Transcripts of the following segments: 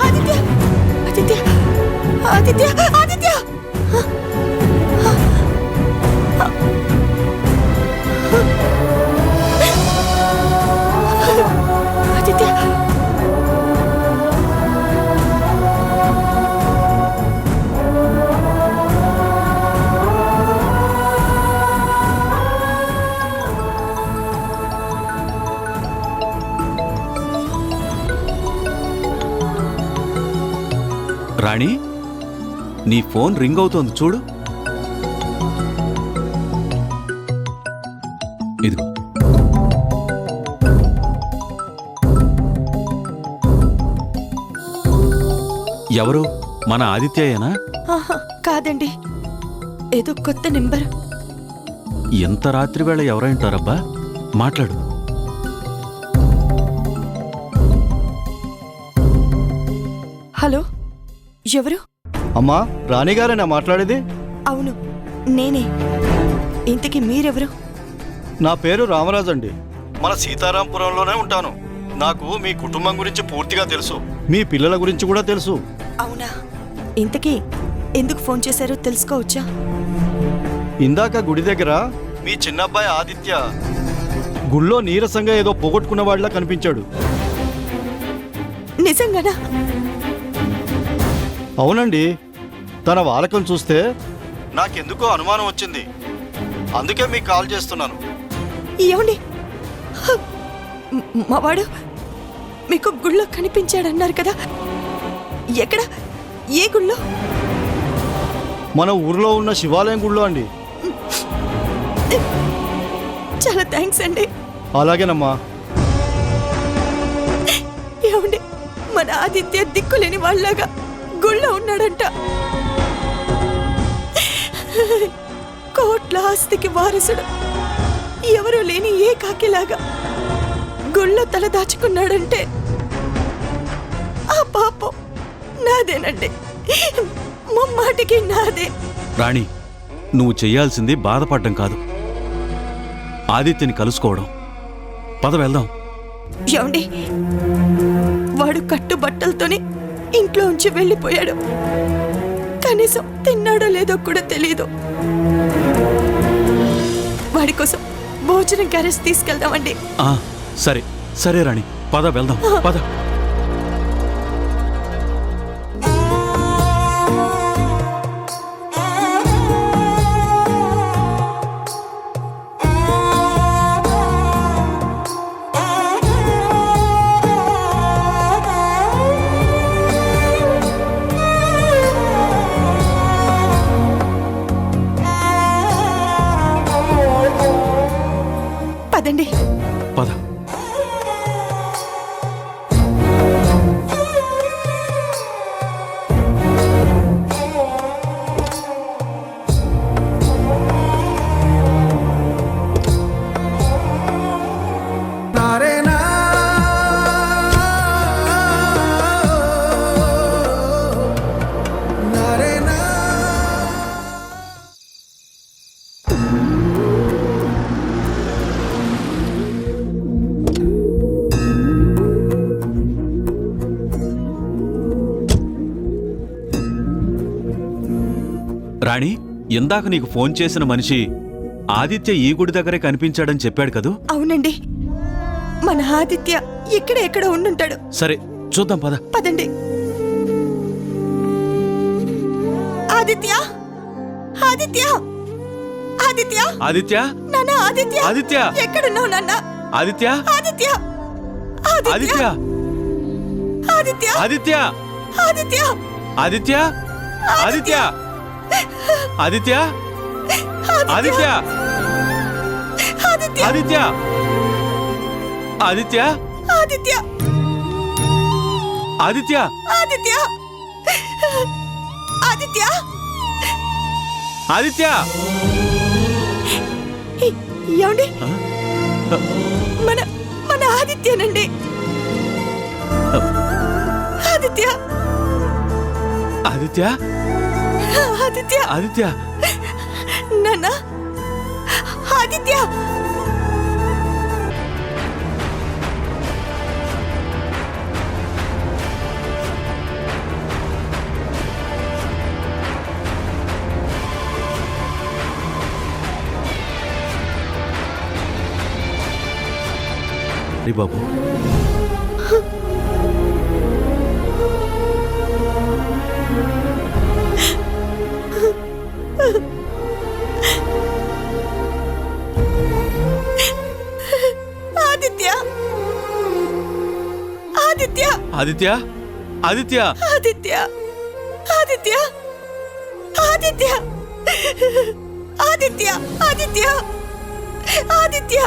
ఆదిత్య ఆదిత్య ఆదిత్య రాణి, నీ phone ring అవుతోంది చూడు. ఇదిగో. ఎవరు? మన ఆదిత్యయేనా? కాదండి, ఏదో కొత్త నెంబర్. ఎంత రాత్రి వేళ ఎవరైంటారబ్బా? మాట్లాడు. హలో, ఎవరు? అమ్మా, రాణిగారేనా మాట్లాడేది? అవును, నేనే. ఇంతకీ మీరెవరు? నా పేరు రామరాజు అండి. మన సీతారాంపురంలోనే ఉంటాను. నాకు మీ కుటుంబం గురించి పూర్తిగా తెలుసు, మీ పిల్లల గురించి కూడా తెలుసు. అవునా? ఇంతకీ ఎందుకు ఫోన్ చేశారో తెలుసుకోవచ్చా? ఇందాక గుడి దగ్గర మీ చిన్నబ్బాయి ఆదిత్య గుళ్ళో నీరసంగా ఏదో పోగొట్టుకున్న వాళ్ళ కనిపించాడు. నిజంగానా? అవునండి, తన వాలకం చూస్తే నాకెందుకో అనుమానం వచ్చింది. అందుకే మీకు కాల్ చేస్తున్నాను. ఏమండి, మావాడు మీకు గుళ్ళో కనిపించాడన్నారు కదా, ఎక్కడ? ఏ గుళ్ళో? మన ఊర్లో ఉన్న శివాలయం గుళ్ళో అండి. చాలా థ్యాంక్స్ అండి. అలాగేనమ్మా. ఏమండి, మన ఆదిత్య దిక్కులేని వాళ్ళలాగా గుళ్ళో ఉన్నాడంట. కోట్ల ఆస్తికి వారసుడు, ఎవరూ లేని ఏ కాకిలాగా గుళ్ళో తల దాచుకున్నాడంటే ఆ పాపం నాదేనండి, ముమ్మాటికి నాదే. రాణి, నువ్వు చెయ్యాల్సింది బాధపడ్డం కాదు, ఆదిత్యని కలుసుకోవడం. పద వెళ్దాం. ఏమండి, వాడు కట్టుబట్టలతోనే ఇంట్లో ఉంచి వెళ్ళిపోయాడు. కనీసం తిన్నాడో లేదో కూడా తెలీదు. వాడి కోసం భోజనం క్యారేజ్ తీసుకెళ్దామండి. సరే సరే రాణి, పద వెళ్దాం. పద. పదండి. పద. రాణి, ఇందాక నీకు ఫోన్ చేసిన మనిషి ఆదిత్య ఈ గుడి దగ్గరే కనిపించాడని చెప్పాడు కదూ? అవునండి, మన ఆదిత్య ఎక్కడ ఉండుంటాడు. సరే చూద్దాం, పద. పదండి. ఆదిత్య, ఆదిత్య, ఆదిత్య, ఆదిత్య, నాన్న, ఆదిత్య, ఆదిత్య, ఎక్కడున్నావు నాన్న? ఆదిత్య, ఆదిత్య, ఆదిత్య, ఆదిత్య, ఆదిత్య, ఆదిత్య, ఆదిత్య, ఆదిత్య, ఆదిత్య, ఆదిత్య, ఆదిత్య, ఆదిత్య, ఆదిత్య, ఆదిత్య, ఆదిత్య, ఆదిత్య, ఆదిత్య, ఆదిత్య. ఏమండి, మన మన ఆదిత్యనండి. ఆదిత్య, ఆదిత్య, ఆదిత్య, ఆదిత్య, నాన్న ఆదిత్య హరి బాబు, ఆదిత్య ఆదిత్య ఆదిత్య ఆదిత్య ఆదిత్య ఆదిత్య ఆదిత్య ఆదిత్య ఆదిత్య ఆదిత్య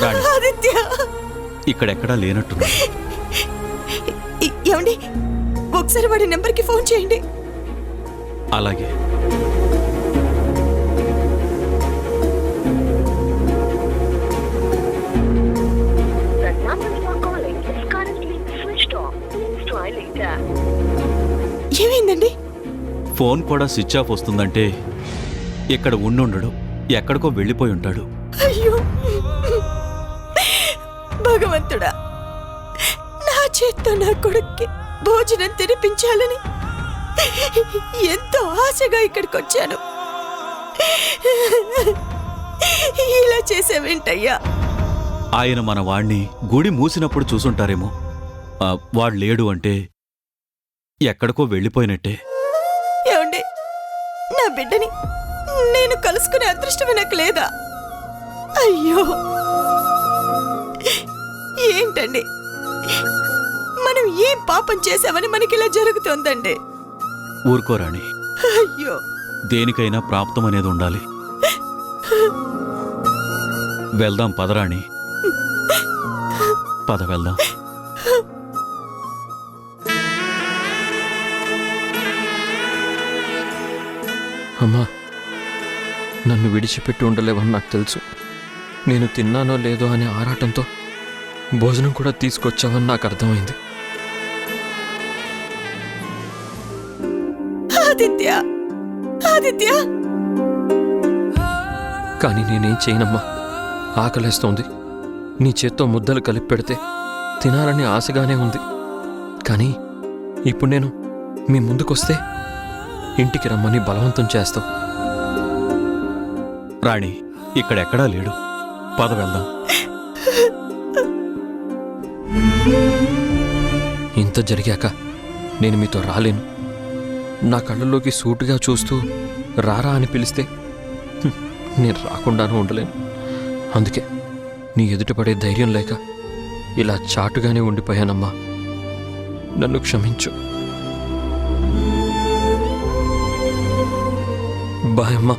రాణి. ఆదిత్య ఇక్కడెక్కడా లేనట్టున్నా. ఏమండి ఒకసారి వాడి నెంబర్కి ఫోన్ చేయండి. అలాగే. The number you are calling is currently switched off. Please try later. ఏమైందండి? ఫోన్ కూడా స్విచ్ ఆఫ్ వస్తుందంటే ఇక్కడ ఉండుండడు, ఎక్కడికో వెళ్ళిపోయి ఉంటాడు. అయ్యో భగవంతుడా, నా చేత్తో నా కొడుక్కి భోజనం తినిపించాలని ఎంతో ఆశగా ఇక్కడికి వచ్చాను. ఇలా చేసావేంటయ్యా? ఆయన మన వాణ్ణి గుడి మూసినప్పుడు చూసుంటారేమో. వాడు లేడు అంటే ఎక్కడికో వెళ్ళిపోయినట్టే. ఏమండి, నా బిడ్డని నేను కలుసుకునే అదృష్టమే నాకు లేదా? అయ్యో ఏంటండి, మనం ఏం పాపం చేశామని మనకిలా జరుగుతోందండి? ఊరుకోరాణి, అయ్యో దేనికైనా ప్రాప్తం అనేది ఉండాలి. వెళ్దాం పదరాణి, పద వెళ్దాం. అమ్మా, నన్ను విడిచిపెట్టి ఉండలేవని నాకు తెలుసు. నేను తిన్నానో లేదో అనే ఆరాటంతో భోజనం కూడా తీసుకొచ్చావని నాకు అర్థమైంది. ఆదిత్య ఆదిత్య కానీ నేనేం చేయనమ్మా. ఆకలేస్తోంది. నీ చేత్తో ముద్దలు కలిపి పెడితే తినాలని ఆశగానే ఉంది. కానీ ఇప్పుడు నేను మీ ముందుకొస్తే ఇంటికి రమ్మని బలవంతం చేస్తావు. రాణి, ఇక్కడెక్కడా లేడు, పద వెళ్దాం. ఇంత జరిగాక నేను మీతో రాలేను. నా కళ్ళల్లోకి సూటుగా చూస్తూ రారా అని పిలిస్తే నేను రాకుండానూ ఉండలేను. అందుకే నీ ఎదుటపడే ధైర్యం లేక ఇలా చాటుగానే ఉండిపోయానమ్మా. నన్ను క్షమించు. బాయ్ అమ్మా.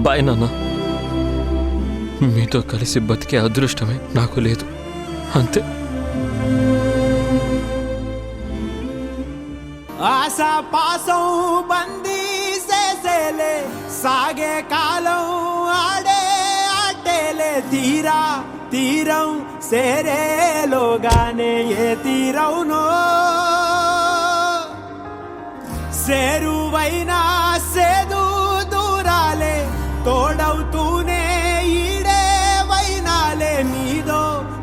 బాయ్ నాన్న. మీతో కలిసి బతికే అదృష్టమే నాకు లేదు, అంతే. ఆశా పాసం బందీ చేసేలే, సాగే కాలం ఆడే ఆటేలే, తీరా తీరం సేరేలోగానే ఏ తీరవునో, సేరువైనా సేదు దూరాలే, తోడవుతూనే ఈడే వైనాలే, నీదో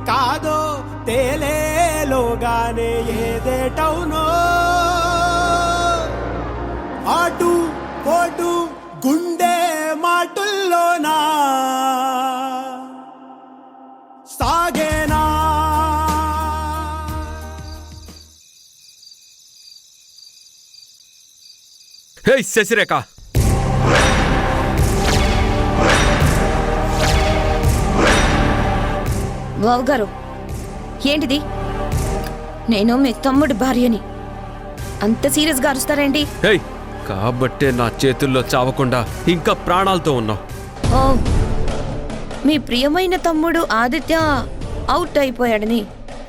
కాదో తేలేలోగానే ఏదేటవునో, ఆటు పోటు గుండె మాటుల్లోనా సాగేనా. హే శశిరేఖ, బావు గారు, ఏంటిది? నేను మీ తమ్ముడి భార్యని. అంత సీరియస్గా అరుస్తారేంటి? హే, కాబట్టే నా చేతుల్లో చావకుండా ఇంకా ప్రాణాలతో ఉన్నావు. ఓ, మీ ప్రియమైన తమ్ముడు ఆదిత్య అవుట్ అయిపోయాడని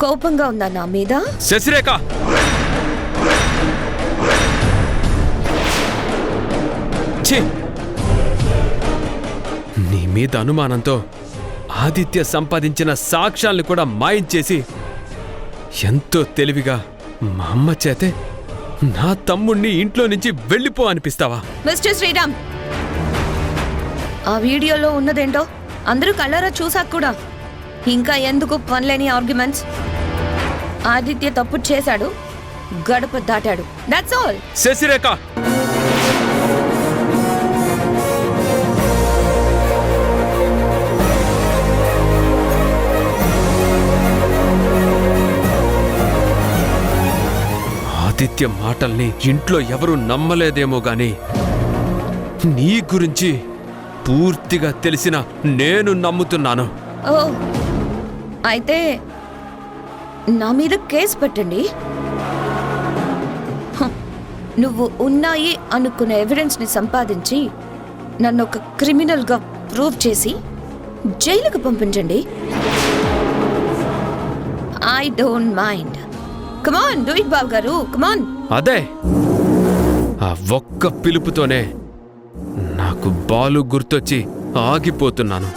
కోపంగా ఉందా నా మీద? శశిరేఖ, ఛీ! నీ మీద అనుమానంతో ఆదిత్య సంపాదించిన సాక్ష్యాలను కూడా మాయించేసి ఎంతో తెలివిగా మా అమ్మ చేతే నా తమ్ముణ్ణి ఇంట్లో నుంచి వెళ్ళిపో అనిపిస్తావా? మిస్టర్ శ్రీరామ్, ఆ వీడియోలో ఉన్నదేంటో అందరూ కళ్ళారా చూసాక కూడా ఇంకా ఎందుకు పనిలేని ఆర్గ్యుమెంట్స్? ఆదిత్య తప్పు చేశాడు, గడప దాటాడు. That's all. శశిరేఖ, ఆదిత్య మాటల్ని ఇంట్లో ఎవరూ నమ్మలేదేమో గాని నీ గురించి పూర్తిగా తెలిసిన నేను నమ్ముతున్నాను. ఓ, అయితే నా మీద కేసు పెట్టండి. నువ్వు ఉన్నాయి అనుకునే ఎవిడెన్స్ని సంపాదించి నన్ను ఒక క్రిమినల్గా ప్రూవ్ చేసి జైలుకు పంపించండి. I don't mind. Come on, do it బాబు గారు, కమాన్. అదే, ఆ ఒక్క పిలుపుతోనే నాకు బాలు గుర్తొచ్చి ఆగిపోతున్నాను.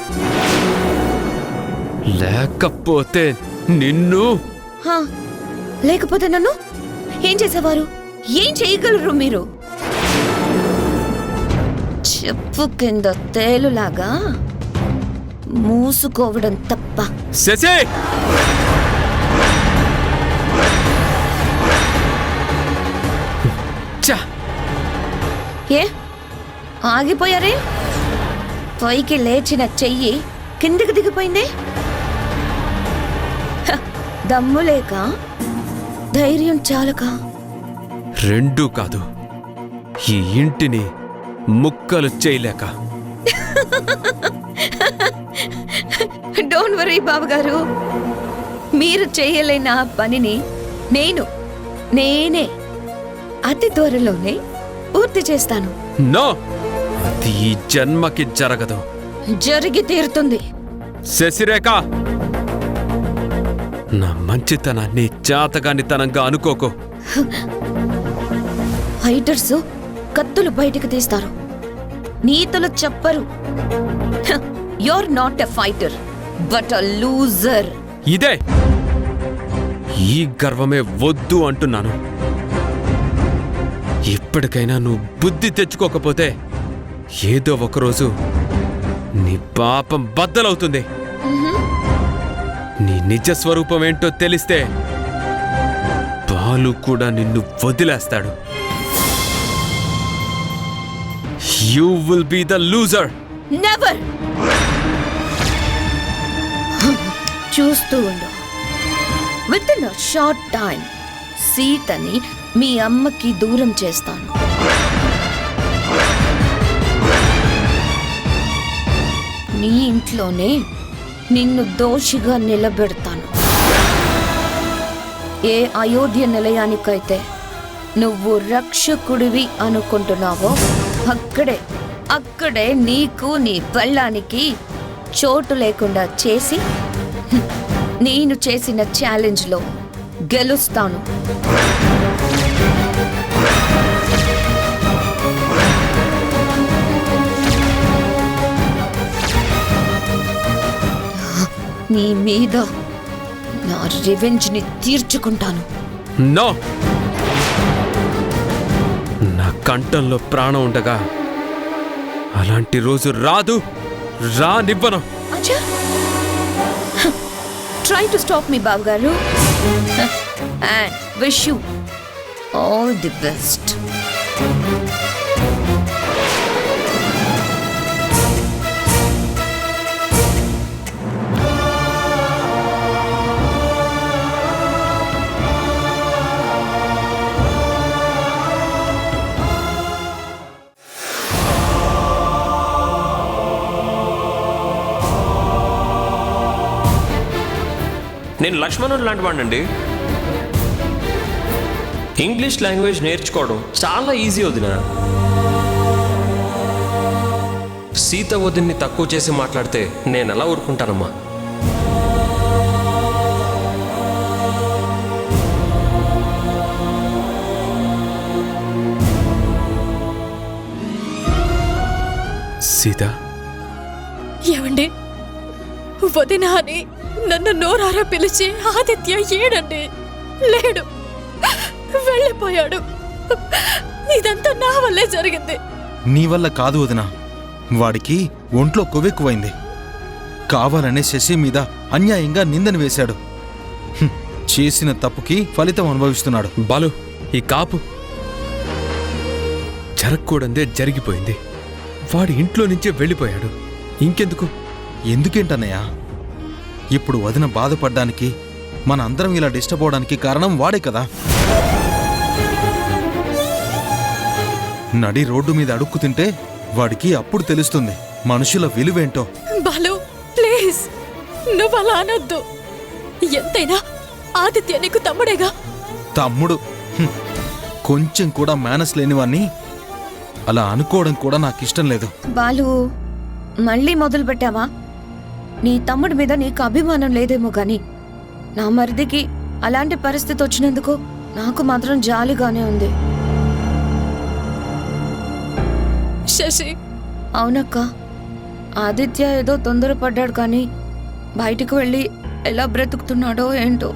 లేకపోతే నిన్ను లేకపోతే నన్ను ఏం చేసేవారు? ఏం చేయగలరు మీరు? చెప్పు కింద తేలులాగా మూసుకోవడం తప్ప. శశి! ఛ! ఏ ఆగిపోయారే? పైకి లేచిన చెయ్యి కిందకి దిగిపోయిందే. దమ్ము లేక, ధైర్యం చాలక? రెండూ కాదు, ఈ ఇంటిని ముక్కలు చేయలేక. డోంట్ వరీ బాబు గారు, మీరు చేయలేని ఆ పనిని నేనే అతి త్వరలోనే పూర్తి చేస్తాను. నో, అది ఈ జన్మకి జరగదు. జరిగి తీరుతుంది. శశిరేఖ, నా మంచితనాన్ని చాతగానితనంగా అనుకోకు. ఫైటర్స్ కత్తులు బయటకు తీస్తారు, నీతులు చెప్పరు. You're not a fighter but a loser. ఇదే, ఈ గర్వమే వద్దు అంటున్నాను. ఇప్పటికైనా నువ్వు బుద్ధి తెచ్చుకోకపోతే ఏదో ఒకరోజు నీ పాపం బద్దలవుతుంది. నీ నిజ స్వరూపం ఏంటో తెలిస్తే బాలు కూడా నిన్ను వదిలేస్తాడు. You will be the loser. Never. చూస్తూ ఉండు. With in a short time సీతని మీ అమ్మకి దూరం చేస్తాను. నీ ఇంట్లోనే నిన్ను దోషిగా నిలబెడతాను. ఏ అయోధ్య నిలయానికైతే నువ్వు రక్షకుడివి అనుకుంటున్నావో అక్కడే నీకు నీ పెళ్ళానికి చోటు లేకుండా చేసి నేను చేసిన ఛాలెంజ్లో గెలుస్తాను. నీ మీద నా రివెంజ్ ని తీర్చుకుంటాను. నో, నా కంఠంలో ప్రాణం ఉండగా అలాంటి రోజు రానివ్వను. అచ్చా, ట్రై టు స్టాప్ మీ బాబు గారు. And wish you all the best. నేను లక్ష్మణుడు లాంటి వాడినండి. ఇంగ్లీష్ లాంగ్వేజ్ నేర్చుకోవడం చాలా ఈజీ వదిన. సీత వదిన్ని తక్కువ చేసి మాట్లాడితే నేను ఎలా ఊరుకుంటానమ్మా? సీత, ఏమండి, వదినా అని నన్ను నోరారా పిలిచి ఆదిత్య ఏడండి? లేడు, వెళ్ళిపోయాడు. ఇదంతా నా వల్లే జరిగింది. నీ వల్ల కాదు వదినా, వాడికి ఒంట్లో కొవ్వెక్కువైంది. కావాలనే శశి మీద అన్యాయంగా నిందను వేశాడు. చేసిన తప్పుకి ఫలితం అనుభవిస్తున్నాడు. బాలు, ఈ కాపు జరగకూడందే జరిగిపోయింది. వాడి ఇంట్లో నుంచే వెళ్ళిపోయాడు. ఇంకెందుకు? ఎందుకేంటన్నయ్యా? ఇప్పుడు వదిన బాధపడ్డానికి, మన అందరం ఇలా డిస్టర్బ్ అవడానికి కారణం వాడే కదా. నడి రోడ్డు మీద అడుక్కు తింటే వాడికి అప్పుడు తెలుస్తుంది మనుషుల విలువేంటో. బాలు ప్లీజ్, నువ్వు అలా అనొద్దు. ఎంతైనా ఆదిత్య నీకు తమ్ముడేగా. తమ్ముడు? కొంచెం కూడా మేనస్ లేనివాణ్ణి అలా అనుకోవడం కూడా నాకిష్టం లేదు. బాలు, మళ్ళీ మొదలు పెట్టావా? నీ తమ్ముడి మీద నీకు అభిమానం లేదేమో గాని నా మరిదికి అలాంటి పరిస్థితి వచ్చినందుకు నాకు మాత్రం జాలిగానే ఉంది. శశి, అవునక్క, ఆదిత్య ఏదో తొందరపడ్డాడు కానీ బయటికి వెళ్ళి ఎలా బ్రతుకుతున్నాడో ఏంటో.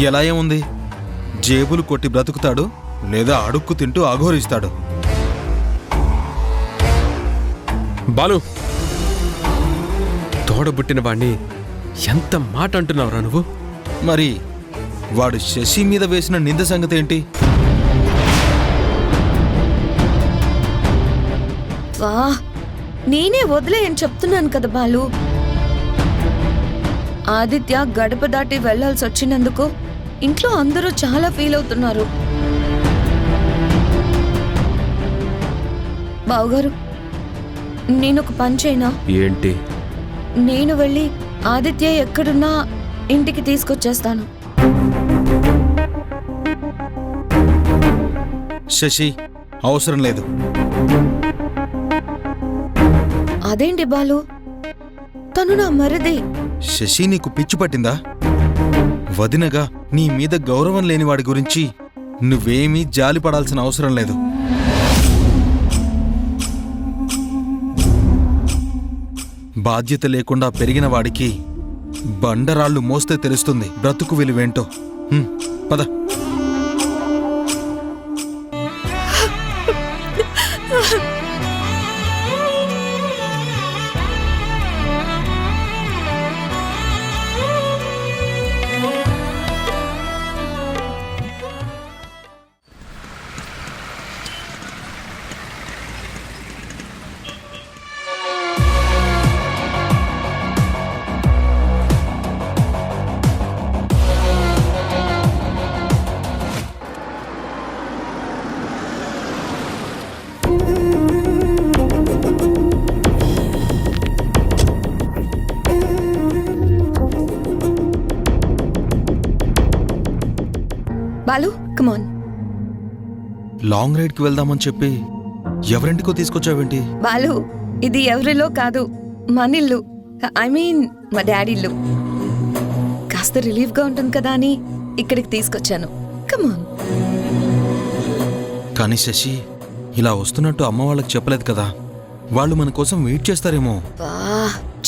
ఎలా ఏముంది? జేబులు కొట్టి బ్రతుకుతాడు, లేదా అడుక్కు తింటూ అఘోరిస్తాడు. బాలు, తోడబుట్టిన వాణ్ణి ఎంత మాట అంటున్నావురా నువ్వు? మరి వాడు శశి మీద వేసిన నింద సంగతి ఏంటి? వా, నేనే వదిలేయని చెప్తున్నాను కదా బాలు. ఆదిత్య గడప దాటి వెళ్లాల్సి వచ్చినందుకు ఇంట్లో అందరూ చాలా ఫీల్ అవుతున్నారు. బావగారు, నేను ఒక పని చేయనా? ఏంటి? నేను వెళ్ళి ఆదిత్య ఎక్కడున్నా ఇంటికి తీసుకొచ్చేస్తాను. శశి, అవసరం లేదు. అదేంటి బాలు, తను నా మరిది. శశి, నీకు పిచ్చి పట్టిందా? వదినగా నీ మీద గౌరవం లేని వాడి గురించి నువ్వేమీ జాలిపడాల్సిన అవసరం లేదు. బాధ్యత లేకుండా పెరిగిన వాడికి బండరాళ్లు మోస్తే తెలుస్తుంది బ్రతుకు విలువేంటో. పద. బాలు, కమాన్. లాంగ్ రైడ్కి వెళ్దామని చెప్పి ఎవరింటికో తీసుకొచ్చావేంటి? బాలు, ఇది ఎవరిలో కాదు, మనిల్లు. ఐ మీన్ మా డాడీల్లు. కాస్త రిలీఫ్గా ఉంటుంది కదా అని ఇక్కడికి తీసుకొచ్చాను. కమాన్. కానీ శశి, ఇలా వస్తున్నట్టు అమ్మ వాళ్ళకి చెప్పలేదు కదా. వాళ్ళు మన కోసం వెయిట్ చేస్తారేమో.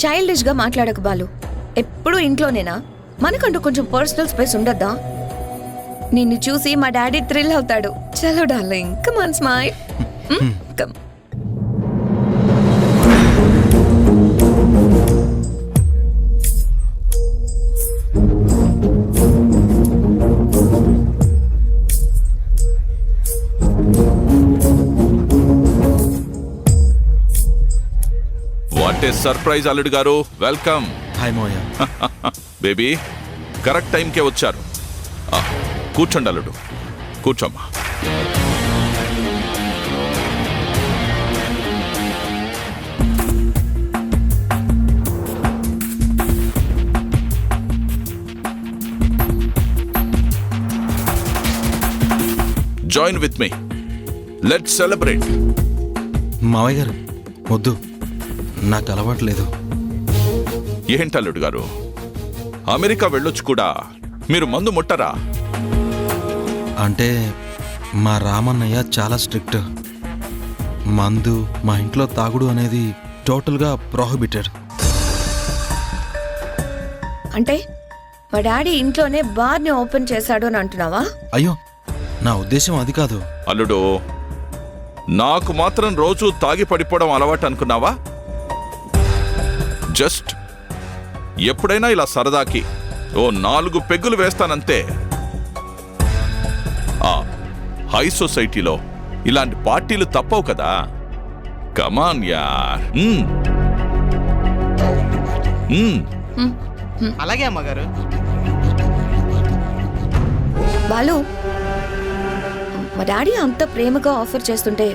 చైల్డిష్ గా మాట్లాడకు బాలు. ఎప్పుడు ఇంట్లోనేనా? మనకంటూ కొంచెం పర్సనల్ స్పేస్ ఉండద్దా? నిన్ను చూసి మా డాడీ థ్రిల్ అవుతాడు. చలో darling, come on smile. Come. What a surprise అల్లుడు గారు, వెల్కమ్. హాయ్ మోయ. బేబీ, కరెక్ట్ టైంకే వచ్చారు. కూర్చోండి అల్లుడు, కూర్చోమ్మా. Join with me, let's celebrate. మావయ్య గారు, వద్దు, నాకు అలవాట్లేదు. ఏంటి అల్లుడు గారు, అమెరికా వెళ్ళొచ్చు కూడా మీరు మందు ముట్టరా? అంటే మా రామన్నయ్య చాలా స్ట్రిక్ట్. మందు మా ఇంట్లో తాగుడు అనేది టోటల్గా ప్రోహిబిటెడ్. అంటే మా డాడీ ఇంట్లోనే బార్ని ఓపెన్ చేశాడు అని అంటున్నావా? అయ్యో, నా ఉద్దేశం అది కాదు. అల్లుడు, నాకు మాత్రం రోజు తాగి పడిపోవడం అలవాటు అనుకున్నావా? జస్ట్ ఎప్పుడైనా ఇలా సరదాకి ఓ 4 పెగ్గులు వేస్తానంతే. ఆ హై సొసైటీలో ఇలాంటి పార్టీలు తప్పవు కదా. కమాన్ యార్. అలాగే అమ్మగారు. బాలు, మా డాడీ అంత ప్రేమగా ఆఫర్ చేస్తుంటే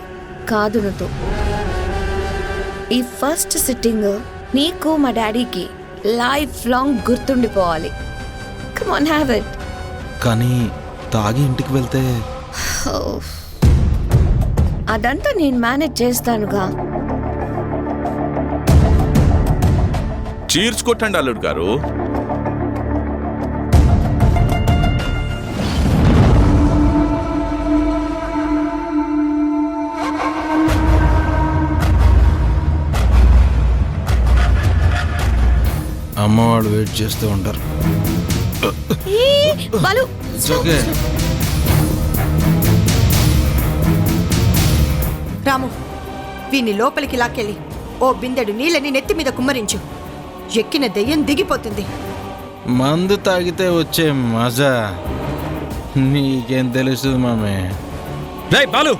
కాదు నువ్వు. ఈ ఫస్ట్ సిట్టింగ్ నీకు మా డాడీకి లైఫ్ లాంగ్ గుర్తుండిపోవాలి. Come on, have it. కానీ తాగి ఇంటికి వెళ్తే అదంతా నేను మేనేజ్ చేస్తానుగా. చీర్స్ కొట్టండి అల్లుడు గారు. అమ్మవాళ్ళు వెయిట్ చేస్తూ ఉంటారు. ఏ, బాలు, It's okay. రాము, వీన్ని లోపలికి లాక్కెళ్ళి ఓ బిందెడు నీళ్ళని నెత్తి మీద కుమ్మరించు. ఎక్కిన దెయ్యం దిగిపోతుంది. మందు తాగితే వచ్చే మజా నీకేం తెలుసు మామే. రేయ్ బాలు,